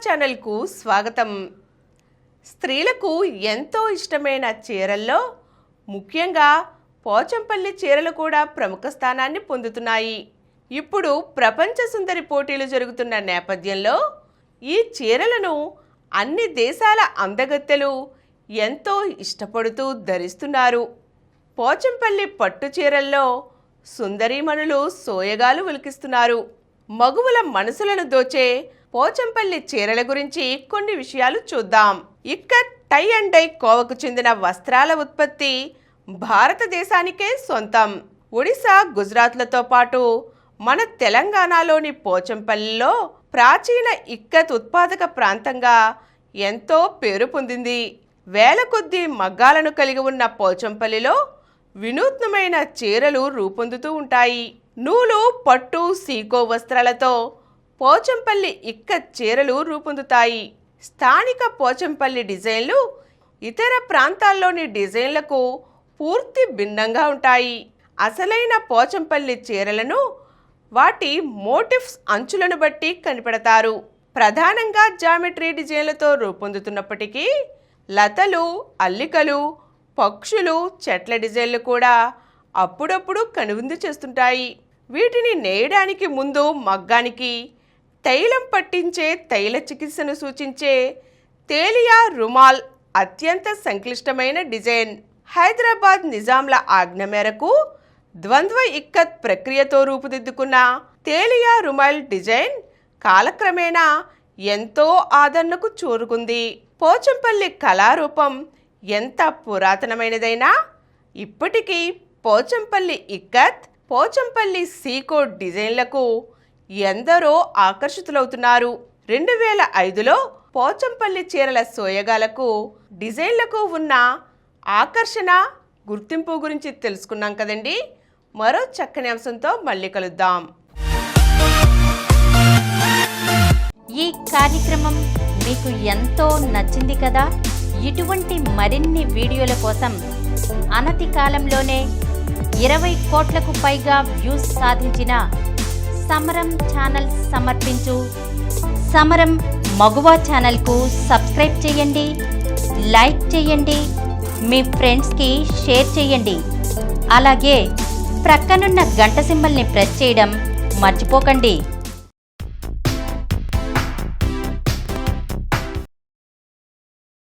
ఛానల్కు స్వాగతం. స్త్రీలకు ఎంతో ఇష్టమైన చీరల్లో ముఖ్యంగా పోచంపల్లి చీరలు కూడా ప్రముఖ స్థానాన్ని పొందుతున్నాయి. ఇప్పుడు ప్రపంచ సుందరి పోటీలు జరుగుతున్న నేపథ్యంలో ఈ చీరలను అన్ని దేశాల అందగత్తెలు ఎంతో ఇష్టపడుతూ ధరిస్తున్నారు. పోచంపల్లి పట్టు చీరల్లో సుందరీమణులు సోయగాలు ఒలికిస్తున్నారు. మగువుల మనసులను దోచే పోచంపల్లి చీరల గురించి కొన్ని విషయాలు చూద్దాం. ఇక్కత్, టై అండ్ డై కోవకు చెందిన వస్త్రాల ఉత్పత్తి భారతదేశానికే సొంతం. ఒడిశా, గుజరాత్లతో పాటు మన తెలంగాణలోని పోచంపల్లిలో ప్రాచీన ఇక్కత్ ఉత్పాదక ప్రాంతంగా ఎంతో పేరు పొందింది. వేల కొద్దీ మగ్గాలను కలిగి ఉన్న పోచంపల్లిలో వినూత్నమైన చీరలు రూపొందుతూ ఉంటాయి. నూలు, పట్టు, సీకో వస్త్రాలతో పోచంపల్లి ఇక్కత్ చీరలు రూపొందుతాయి. స్థానిక పోచంపల్లి డిజైన్లు ఇతర ప్రాంతాల్లోని డిజైన్లకు పూర్తి భిన్నంగా ఉంటాయి. అసలైన పోచంపల్లి చీరలను వాటి మోటివ్స్ అంచులను బట్టి కనిపెడతారు. ప్రధానంగా జామెట్రీ డిజైన్లతో రూపొందుతున్నప్పటికీ లతలు, అల్లికలు, పక్షులు, చెట్ల డిజైన్లు కూడా అప్పుడప్పుడు కనువిందు చేస్తుంటాయి. వీటిని నేయడానికి ముందు మగ్గానికి తైలం పట్టించే తైల చికిత్సను సూచించే తేలియా రుమాల్ అత్యంత సంక్లిష్టమైన డిజైన్. హైదరాబాద్ నిజాంల ఆజ్ఞ మేరకు ద్వంద్వ ఇక్కత్ ప్రక్రియతో రూపుదిద్దుకున్న తేలియా రుమాల్ డిజైన్ కాలక్రమేణా ఎంతో ఆదరణకు చేరుకుంది. పోచంపల్లి కళారూపం ఎంత పురాతనమైనదైనా ఇప్పటికీ పోచంపల్లి ఇక్కత్, పోచంపల్లి సీకో డిజైన్లకు ఎందరో ఆకర్షితులవుతున్నారు. 2005లో పోచంపల్లి చీరల సోయగాలకు, డిజైన్లకు ఉన్న ఆకర్షణ, గుర్తింపు గురించి తెలుసుకున్నాం కదండి. మరో చక్కని అంశంతో మళ్ళీ కలుద్దాం. ఈ కార్యక్రమం మీకు ఎంతో నచ్చింది కదా. ఇటువంటి మరిన్ని వీడియోల కోసం అనతి కాలంలోనే 20 కోట్లకు పైగా వ్యూస్ సాధించిన సమరం ఛానల్ సమర్పించు సమరం మగువ ఛానల్కు సబ్స్క్రైబ్ చేయండి, లైక్ చేయండి, మీ ఫ్రెండ్స్కి షేర్ చేయండి. అలాగే ప్రక్కనున్న గంట సింబల్ని ప్రెస్ చేయడం మర్చిపోకండి.